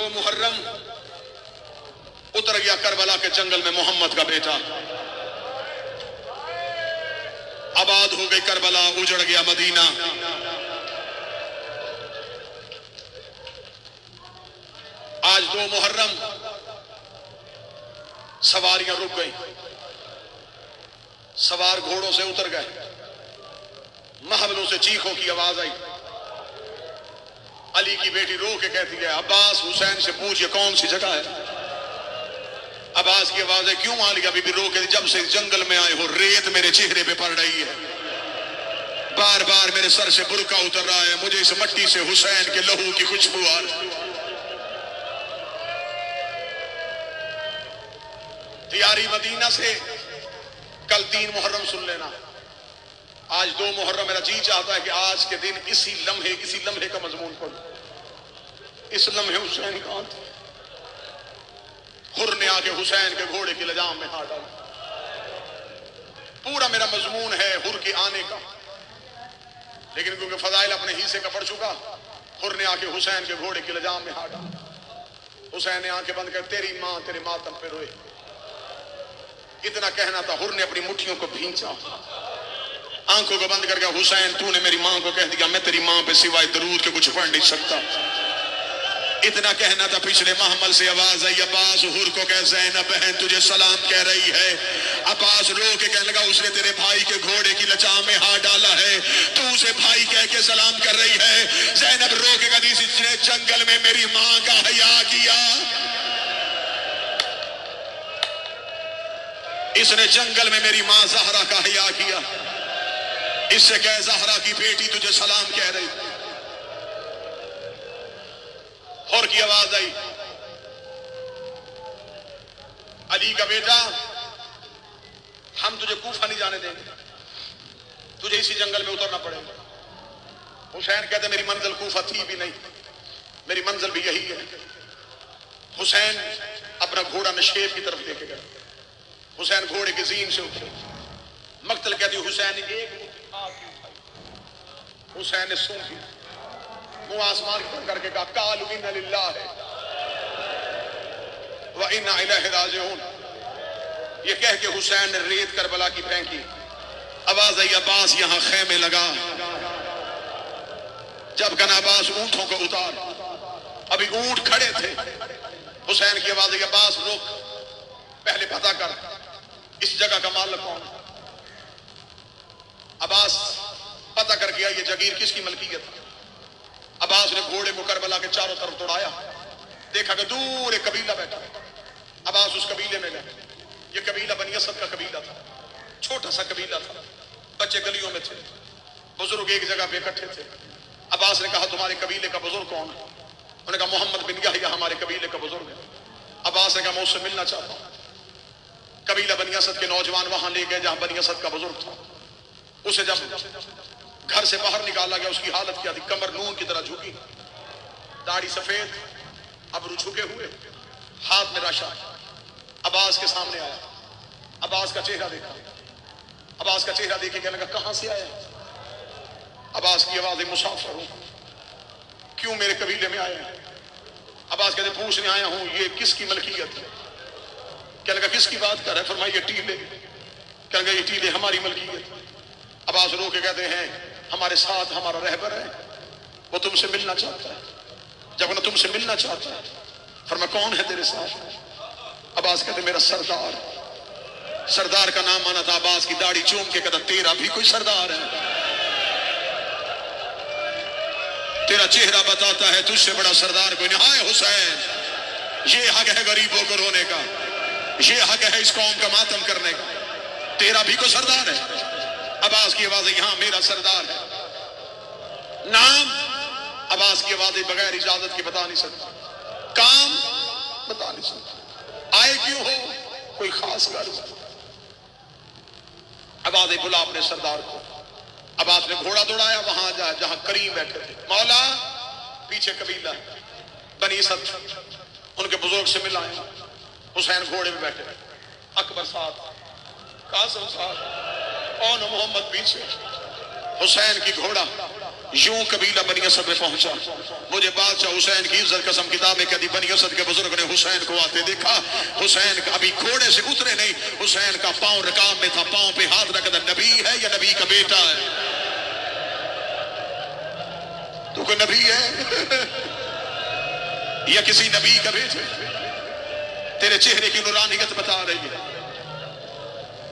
2 محرم اتر گیا کربلا کے جنگل میں محمد کا بیٹا، آباد ہو گئی کربلا، اجڑ گیا مدینہ۔ آج 2 محرم سواریاں رک گئی، سوار گھوڑوں سے اتر گئے، محلوں سے چیخوں کی آواز آئی۔ علی کی بیٹی رو کے کہتی ہے عباس حسین سے پوچھ یہ کون سی جگہ ہے؟ عباس کی آواز ہے کیوں عالیہ بی بی رو کے جب سے جنگل میں آئے ہو ریت میرے چہرے پہ پڑ رہی ہے، بار بار میرے سر سے برقع اتر رہا ہے، مجھے اس مٹی سے حسین کے لہو کی خوشبو آ رہی ہے۔ تیاری مدینہ سے کل 3 محرم سن لینا، آج 2 محرم میرا جی چاہتا ہے کہ آج کے دن اسی لمحے کا مضمون پڑھو۔ اس لمحے حسین کہاں تھے؟ حر نے آ کے حسین کے گھوڑے کی لجام میں ہاتھ ڈالا۔ پورا میرا مضمون ہے حر کے آنے کا، لیکن کیونکہ فضائل اپنے حصے کا پڑھ چکا، حر نے آ کے حسین کے گھوڑے کی لجام میں ہاتھ ڈالا۔ حسین نے آنکھیں بند کر تیری ماں تیرے ماتم پہ روئے، اتنا کہنا تھا، حر نے اپنی مٹھیوں کو بھینچا، آنکھوں کو بند کر کے حسین تو نے میری ماں کو کہہ دیا میں تیری ماں پہ سوائے درود کے کچھ پڑھ نہیں سکتا، اتنا کہنا تھا۔ پچھلے محمل سے آواز آئی عباس حر کو کہ زینب بہن تجھے سلام کہہ رہی ہے۔ عباس رو کے کہنے لگا اس نے تیرے بھائی کے گھوڑے کی لجام میں ہاتھ ڈالا ہے، تو اسے بھائی کہہ کے سلام کر رہی ہے۔ زینب رو کے کہتی اس نے جنگل میں میری ماں کا حیا کیا، اس نے جنگل میں میری ماں زہرا کا حیا کیا، اس سے کہہ زہرا کی بیٹی تجھے سلام کہہ رہی۔ اور کی آواز آئی علی کا بیٹا ہم تجھے کوفہ نہیں جانے دیں گے، تجھے اسی جنگل میں اترنا پڑے گا۔ حسین کہتے میری منزل کوفہ تھی بھی نہیں، میری منزل بھی یہی ہے۔ حسین اپنا گھوڑا نشیب کی طرف لے کے گئے، حسین گھوڑے کے زین سے اترے، مقتل کہتی حسین نے ایک آگ اٹھائی، حسین نے سونگی، منہ آسمان کی طرف کر کے کہا قالوا انا للہ و انا الیہ راجعون، یہ کہہ کے حسین نے ریت کربلا کی پھینکی۔ آواز آئی عباس یہاں خیمے لگا، جب کہنا عباس اونٹوں کو اتار، ابھی اونٹ کھڑے تھے، حسین کی آواز آئی عباس رک، پہلے پتہ کر اس جگہ کا مالک کون؟ عباس پتہ کر گیا یہ جگیر کس کی ملکیت ہے۔ عباس نے گھوڑے کو کربلا کے چاروں طرف دوڑایا، دیکھا کہ دور ایک قبیلہ بیٹھا، عباس اس قبیلے میں گئے۔ یہ قبیلہ بنی اسد کا قبیلہ تھا، چھوٹا سا قبیلہ تھا، بچے گلیوں میں تھے، بزرگ ایک جگہ پہ اکٹھے تھے۔ عباس نے کہا تمہارے قبیلے کا بزرگ کون ہے؟ انہوں نے کہا محمد بن یحییٰ ہمارے قبیلے کا بزرگ ہے۔ عباس نے کہا میں اس سے ملنا چاہتا ہوں۔ قبیلہ بنی اسد کے نوجوان وہاں لے گئے جہاں بنی اسد کا بزرگ تھا۔ اسے جب گھر سے باہر نکالا گیا اس کی حالت کیا تھی؟ کمر نون کی طرح جھکی، داڑھی سفید، ابرو جھکے ہوئے، ہاتھ میں رشا۔ عباس کے سامنے آیا، عباس کا چہرہ دیکھا، عباس کا چہرہ دیکھے کہنے لگا کہاں سے آیا؟ عباس کی آواز مسافر ہوں، کیوں میرے قبیلے میں آئے ہیں؟ عباس کہتے پوچھنے آیا ہوں یہ کس کی ملکیت ہے؟ کہنے لگا کس کی بات کر رہا ہے؟ فرمایا یہ ٹیلے، کہنے لگا یہ ٹیلے ہماری ملکیت۔ عباس رو کے کہتے ہیں ہمارے ساتھ ہمارا رہبر ہے، وہ تم سے ملنا چاہتا ہے۔ جب انہوں تم سے ملنا چاہتا ہے، فرمایا کون ہے تیرے ساتھ؟ عباس کہتے میرا سردار۔ سردار کا نام آنا تھا، عباس کی داڑھی چوم کے کہتا تیرا بھی کوئی سردار ہے؟ تیرا چہرہ بتاتا ہے تجھ سے بڑا سردار کوئی نہیں۔ ہائے حسین، یہ حق ہے غریبوں کو رونے کا، یہ حق ہے اس قوم کا ماتم کرنے کا، تیرا بھی کوئی سردار ہے؟ عباس کی آواز ہے یہاں میرا سردار ہے۔ نام عباس کی آوازیں بغیر اجازت کے بتا نہیں سکتا، کام بتا نہیں سکتا، آئے کیوں ہو کوئی خاص غرض۔ عباس بلا اپنے سردار کو، عباس نے گھوڑا دوڑایا وہاں جہاں کریم بیٹھے تھے۔ مولا پیچھے قبیلہ بنی اسد، ان کے بزرگ سے ملائے۔ حسین گھوڑے میں بیٹھے، اکبر ساتھ، قاسم ساتھ، اور محمد پیچھے۔ حسین کی گھوڑا یوں قبیلہ بنی اسد میں پہنچا. مجھے بادشاہ حسین کی عزت قسم کتاب میں کہتی بنی اسد کے بزرگ نے حسین کو آتے دیکھا. حسین کا ابھی گھوڑے سے اترے نہیں, حسین کا پاؤں رکاب میں تھا, پاؤں پہ ہاتھ رکھا. نبی ہے یا نبی کا بیٹا ہے؟ تو کوئی نبی ہے یا کسی نبی کا بیٹا؟ تیرے چہرے کی نورانیت بتا رہی ہے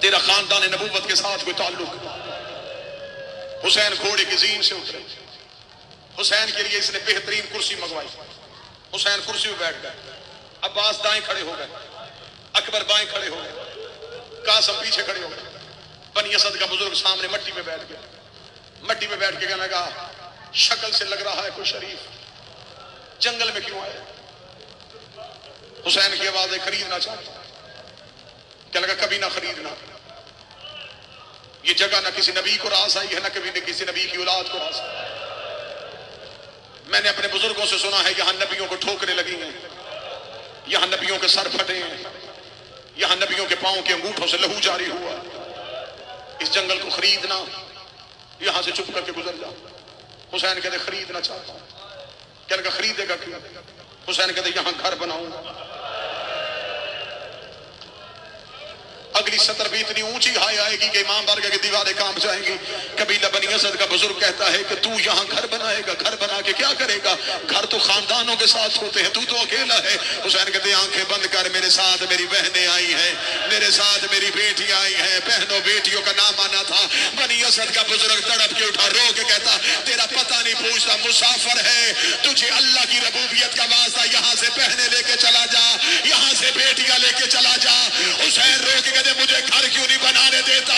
تیرا خاندان نبوت کے ساتھ کوئی تعلق. حسین گھوڑے کی زین سے اترے. حسین کے لیے اس نے بہترین کرسی منگوائی. حسین کرسی پہ بیٹھ گئے. عباس دائیں کھڑے ہو گئے, اکبر بائیں کھڑے ہو گئے, قاسم پیچھے کھڑے ہو گئے. بنی اسد کا بزرگ سامنے مٹی پہ بیٹھ گیا. مٹی پہ بیٹھ کے کہنے لگا شکل سے لگ رہا ہے کوئی شریف, جنگل میں کیوں آئے؟ حسین کی آواز ہے خریدنا چاہتا ہوں. کہنے لگا کبھی نہ خریدنا, یہ جگہ نہ کسی نبی کو راس آئی ہے, نہ کبھی نہ کسی نبی کی اولاد کو راس آئی. میں نے اپنے بزرگوں سے سنا ہے یہاں نبیوں کو ٹھوکریں لگی ہیں, یہاں نبیوں کے سر پھٹے ہیں, یہاں نبیوں کے پاؤں کے انگوٹھوں سے لہو جاری ہوا. اس جنگل کو خریدنا, یہاں سے چپ کر کے گزر جا. حسین کہتے خریدنا چاہتا ہوں. کہنے کا خریدے گا کیوں؟ حسین کہتے یہاں گھر بناؤں گا. اگلی سطر بھی اتنی اونچی ہائی آئے گی کہ امام بارگاہ کی دیواریں کانپ جائیں گی. قبیلہ بنی اسد کا بزرگ کہتا ہے کہ تو یہاں گھر بنائے گا, گھر بنا کے کیا کرے گا؟ گھر تو خاندانوں کے ساتھ ہوتے ہیں, تو اکیلا ہے. حسین کہتے ہیں آنکھیں بند کر, میرے ساتھ میری بہنیں آئی ہیں, میرے ساتھ میری بیٹی آئی ہیں. بہنوں بیٹیوں کا نام آنا تھا. بنی اسد کا بزرگ تڑپ کے اٹھا, رو کے کہتا تیرا پتہ نہیں پوچھتا, مسافر ہے, تجھے اللہ کی ربوبیت کا واسطہ, یہاں سے بہنیں لے کے چلا جا, یہاں سے بیٹیاں لے کے چلا جا. حسین رو کے کہتے مجھے گھر کیوں نہیں بنانے دیتا؟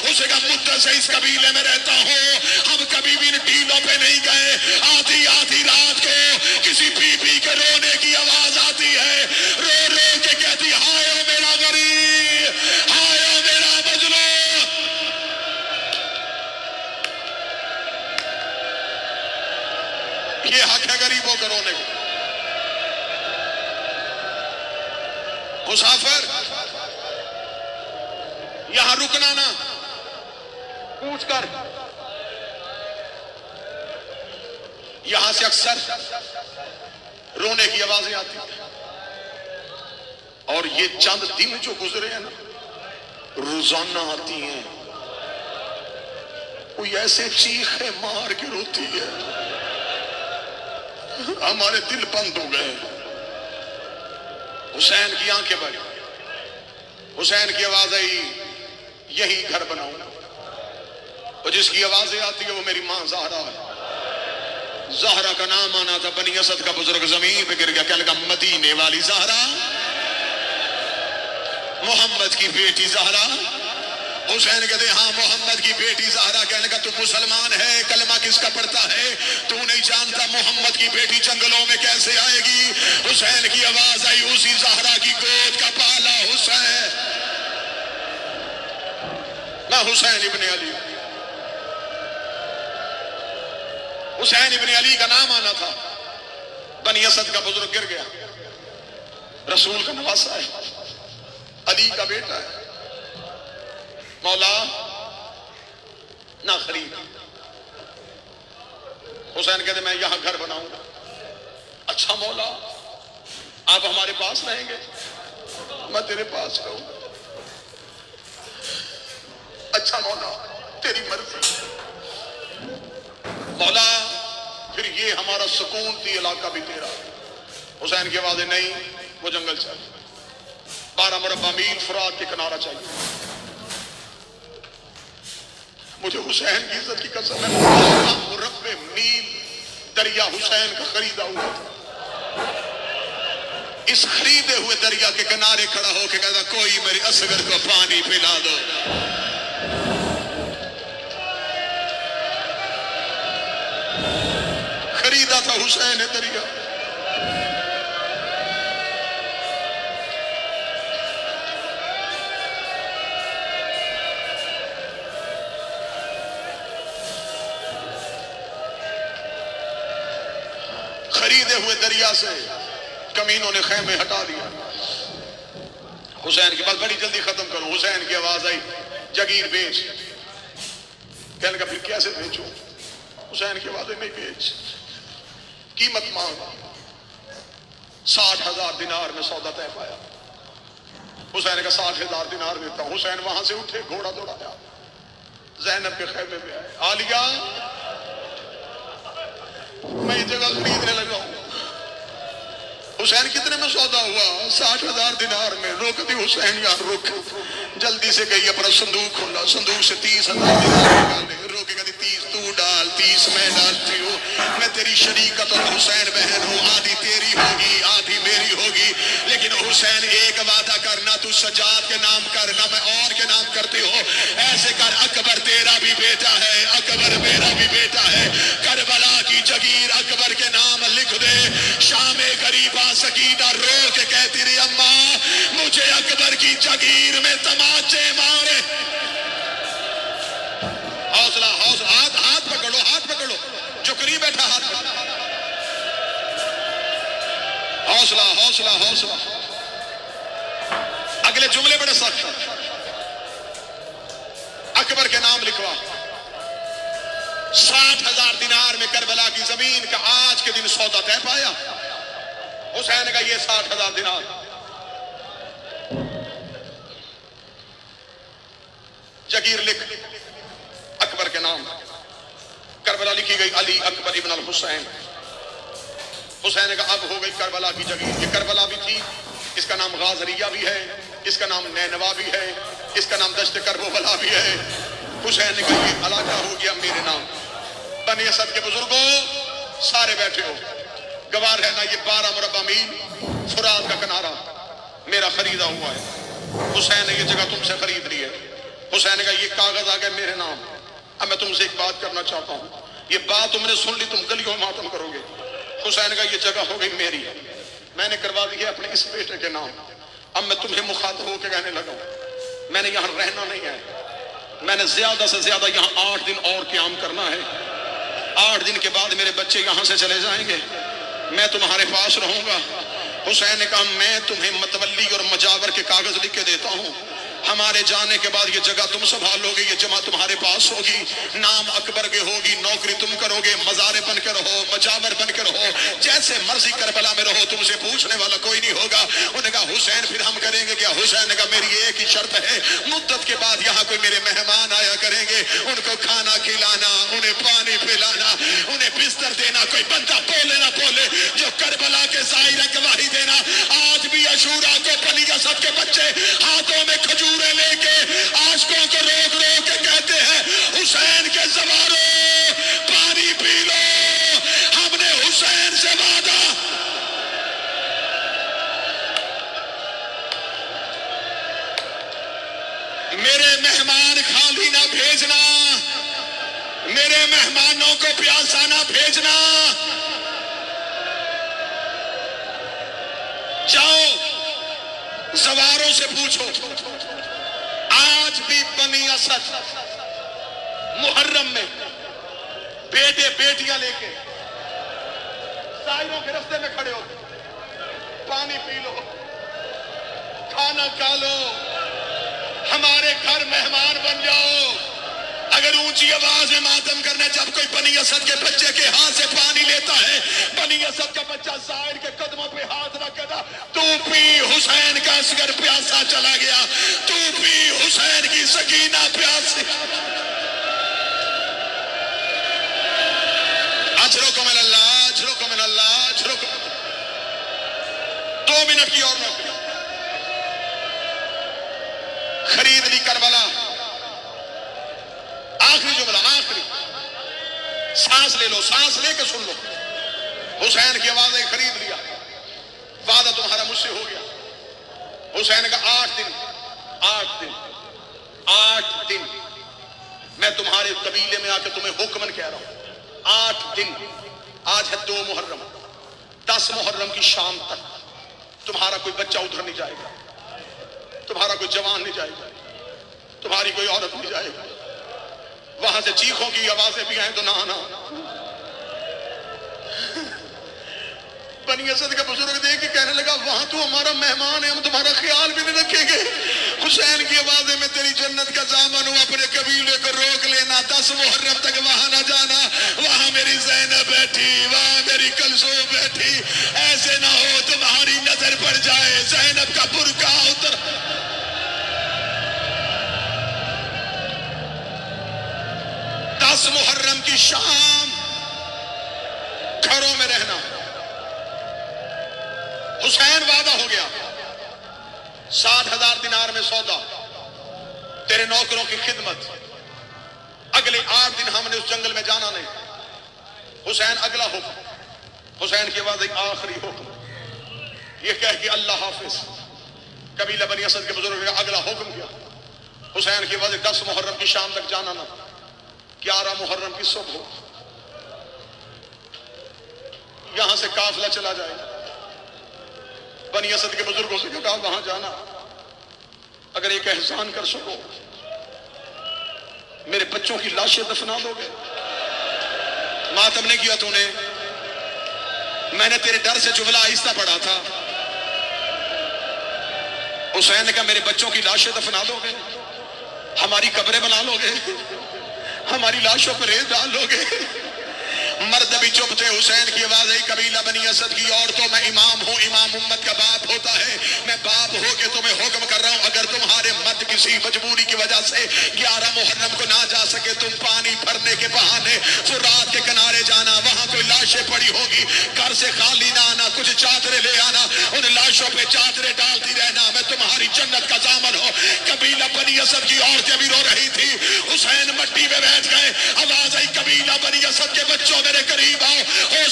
اسے کہا مدت سے اس قبیلے میں رہتا ہوں, ہم کبھی بھی ان ٹیلوں پہ نہیں گئے. آدھی آدھی رات کو کسی بی بی کے رونے کی آواز آتی ہے, رو رو کے کہتی ہائے او میرا غریب, ہائے او میرا مظلوم. یہ حق ہے غریبوں کا رونے کو. مسافر یہاں رکنا نہ, پوچھ کر. یہاں سے اکثر رونے کی آوازیں آتی ہیں, اور یہ چند دن جو گزرے ہیں نا, روزانہ آتی ہیں. کوئی ایسے چیخیں مار کے روتی ہے, ہمارے دل بند ہو گئے. حسین کی آنکھیں بھری, حسین کی آواز آئی یہی گھر بناؤں. اور جس کی آوازیں آتی ہے وہ میری ماں زہرا ہے. زہرا کا نام آنا تھا. بنی اسد کا بزرگ زمین پہ گر گیا, کہنے لگا مدینے والی زہرا, محمد کی بیٹی زہرا. حسین کہتے ہیں ہاں محمد کی بیٹی زہرا. کہنے لگا تو مسلمان ہے, کلمہ کس کا پڑھتا ہے؟ تو نہیں جانتا محمد کی بیٹی جنگلوں میں کیسے آئے گی؟ حسین کی آواز آئی اسی زہرا کی گود کا پالا حسین. میں حسین ابن علی, حسین ابن علی کا نام آنا تھا. بنی اسد کا بزرگ گر گیا. رسول کا نواسا ہے, علی کا بیٹا ہے. مولا نہ خرید. حسین کہتے میں یہاں گھر بناؤں گا. اچھا مولا آپ ہمارے پاس رہیں گے؟ میں تیرے پاس رہوں گا. اچھا مولا تیری مرضی. مولا پھر یہ ہمارا سکون تھی علاقہ بھی تیرا. حسین کی آواز نہیں, وہ جنگل چاہیے, 12 مربع میل فرات کے کنارہ چاہیے. مجھے حسین کی عزت کی قسم ہے, 12 مربع میل دریا حسین کا خریدا ہوا تھا. اس خریدے ہوئے دریا کے کنارے کھڑا ہو کے کہتا کوئی میرے اصغر کو پانی پلا دو. خریدا تھا حسین دریا. خریدے ہوئے دریا سے کمینوں نے خیمے ہٹا دیا. حسین کی بات بڑی جلدی ختم کروں. حسین کی آواز آئی جگیر بیچ. کہنے کا پھر کیسے بیچوں؟ حسین کے وعدے میں بیچ، قیمت مانگ، 60,000 دینار میں سودا طے پایا۔ حسین کا 60,000 دینار دیتا ہوں۔ حسین وہاں سے اٹھے، گھوڑا دوڑایا، زینب کے خیمے میں آئے، عالیہ میں یہ جگہ خریدنے لگا ہوں۔ حسین کتنے میں سودا ہوا؟ 60,000 دینار میں۔ روک دی حسین، یار رک، جلدی سے گئی اپنا صندوق کھولا، صندوق سے 30,000 دینار نکالے، روکے گا 30 تو ڈال، 30 میں ڈالتی ہوں، میں تیری شریکت اور حسین بہن ہوں، آدھی تیری ہوگی آدھی میری ہوگی، لیکن حسین ایک وعدہ کرنا، تو سجاد کے نام کرنا، میں اور کے نام کرتی ہوں، ایسے کر اکبر تیرا بھی بیٹا ہے، اکبر میرا بھی بیٹا ہے، کربلا کی جگیر اکبر کے نام لکھ دے۔ شام غریبہ سکینہ رو کے کہتی رہی، اماں مجھے اکبر کی جگیر میں تماچے مارے۔ حوصلہ حوصلہ، ہاتھ پکڑو، ہاتھ پکڑو، جو قریب بیٹھا ہاتھ پکڑو، حوصلہ حوصلہ حوصلہ۔ اگلے جملے بڑے سخت ہیں، اکبر کے نام لکھوا، 60,000 دینار میں کربلا کی زمین کا آج کے دن سودا طے پایا۔ حسین کا یہ 60,000 دینار، جگیر لکھ اکبر کے نام، کربلا لکھی گئی علی اکبر ابن الحسین۔ حسین کا اب ہو گئی کربلا کی جگیر۔ یہ کربلا بھی تھی، اس کا نام غازریہ بھی ہے، اس کا نام نینوا بھی ہے، اس کا نام دشت کربلا بھی ہے۔ حسین نے کہا یہ علاقہ ہو گیا میرے نام۔ بنی اسد کے بزرگوں سارے بیٹھے ہو، گواہ رہنا، یہ 12 مربع میل فرات کا کنارہ میرا خریدا ہوا ہے۔ حسین نے یہ جگہ تم سے خرید لی ہے۔ حسین نے کہا یہ کاغذ آ گئے میرے نام۔ اب میں تم سے ایک بات کرنا چاہتا ہوں، یہ بات تم نے سن لی، تم گلیوں میں ماتم کرو گے۔ حسین کا یہ جگہ ہو گئی میری، میں نے کروا دی ہے اپنے اس بیٹے کے نام۔ اب میں تمہیں مخاطب ہو کے کہنے لگا ہوں، میں نے یہاں رہنا نہیں ہے، میں نے زیادہ سے زیادہ یہاں 8 دن اور قیام کرنا ہے۔ 8 دن کے بعد میرے بچے یہاں سے چلے جائیں گے، میں تمہارے پاس رہوں گا۔ حسین نے کہا میں تمہیں متولی اور مجاور کے کاغذ لکھ کے دیتا ہوں، ہمارے جانے کے بعد یہ جگہ تم سنبھالو گے، یہ جمع تمہارے پاس ہوگی، نام اکبر کے ہوگی، نوکری تم کرو گے، مزارے بن کے رہو، مجاور بن کے رہو، جیسے مرضی کربلا میں رہو، تم سے پوچھنے والا کوئی نہیں ہوگا۔ انہوں نے کہا حسین پھر ہم کریں گے کیا؟ حسین نے کہا میری ایک ہی شرط ہے، مدت کے بعد یہاں کوئی میرے مہمان آیا کریں گے، ان کو کھانا کھلانا، انہیں پانی پلانا، انہیں بستر دینا، کوئی بندہ بولے نہ بولے، جو کربلا کے ظاہر گواہی دینا۔ آج بھی عاشورہ کو بنی اسد کے بچے ہاتھوں میں کھجوریں لے کے عاشقوں کو روک روک کے کہتے ہیں حسین کے زوارو پانی پی لو، ہم نے حسین سے وعدہ۔ میرے مہمان خالی نہ بھیجنا، میرے مہمانوں کو پیاسا نہ بھیجنا۔ جاؤ زواروں سے پوچھو، آج بھی بنی اسد محرم میں بیٹے بیٹیاں لے کے سائروں کے رستے میں کھڑے ہو، پانی پی لو، کھانا کھا لو، ہمارے گھر مہمان بن جاؤ۔ اگر اونچی آواز میں ماتم کرنے جب کوئی بنی اسد کے بچے کے ہاتھ سے پانی لیتا ہے، بنی اسد کا بچہ ظاہر کے قدموں پہ ہاتھ رکھتا، تو پی حسین کا اصغر پیاسا چلا گیا، تو پی حسین کی سکینہ پیاسی۔ اجرکم اللہ، اجرکم اللہ، اجرکم۔ 2 منٹ کی اور نوکری، خرید لی کربلا۔ آخری جملہ، آخری، سانس لے لو، سانس لے کے سن لو۔ حسین کی آوازیں خرید لیا، وعدہ تمہارا مجھ سے ہو گیا۔ حسین کا 8 دن، 8 دن، 8 دن میں تمہارے قبیلے میں آ کے تمہیں حکمن کہہ رہا ہوں، 8 دن۔ آج ہے 2 محرم، 10 محرم کی شام تک تمہارا کوئی بچہ ادھر نہیں جائے گا، تمہارا کوئی جوان نہیں جائے گا، تمہاری کوئی عورت نہیں جائے گا۔ وہاں سے چیخوں کی آوازیں بھی آئیں تو نہ آنا۔ بنی اسد کا بزرگ دیکھ کے کہنے لگا وہاں تو ہمارا مہمان ہے، ہم تمہارا خیال بھی نہیں رکھیں گے۔ حسین کی آواز ہے میں تیری جنت کا ضامن ہوں، اپنے قبیلے کو روک لینا، 10 محرم تک وہاں نہ جانا، وہاں میری زینب بیٹھی، وہاں میری کلثوم بیٹھی، ایسے نہ ہو تمہاری نظر پڑ جائے زینب کا برقع اتر۔ 10 محرم کی شام گھروں میں رہنا۔ حسین وعدہ ہو گیا، 60,000 دینار میں سودا، تیرے نوکروں کی خدمت، اگلے 8 دن ہم نے اس جنگل میں جانا نہیں۔ حسین اگلا حکم، حسین کی آواز ایک آخری حکم، یہ کہہ کے اللہ حافظ۔ قبیلہ بنی اسد کے بزرگ نے اگلا حکم کیا، حسین کی آواز 10 محرم کی شام تک جانا نہ، 11 محرم کی صبح ہو یہاں سے قافلہ چلا جائے۔ بنی اسد کے بزرگوں سے کہا وہاں جانا، اگر ایک احسان کر سکو میرے بچوں کی لاشیں دفنا دو گے۔ ماتم نے کیا تو نے، میں نے تیرے ڈر سے جملہ آہستہ پڑھا تھا۔ حسین نے کہا میرے بچوں کی لاشیں دفنا دو گے، ہماری قبریں بنا لو گے، ہماری لاشوں پر ریت ڈال لو گے۔ مرد بھی چپ تھے۔ حسین کی آواز آئی قبیلہ بنی اسد کی عورتوں میں امام ہوں، امام امت کا باپ ہوتا ہے، میں باپ ہو کے تمہیں حکم کر رہا ہوں، اگر تمہارے مرد کسی مجبوری کی وجہ سے 11 محرم کو نہ جا سکے، تم پانی بھرنے کے بہانے فرات کے کنارے جانا، وہاں کوئی لاشیں پڑی ہوگی، گھر سے خالی نہ آنا، کچھ چادریں لے آنا، ان لاشوں پہ چادریں ڈالتی رہنا، میں تمہاری جنت کا ضامن ہوں۔ قبیلہ بنی اسد کی عورتیں بھی رو رہی تھی۔ حسین مٹی میں بیٹھ گئے، آواز آئی قبیلہ بنی اسد کے بچوں میرے قریب آؤ، ہو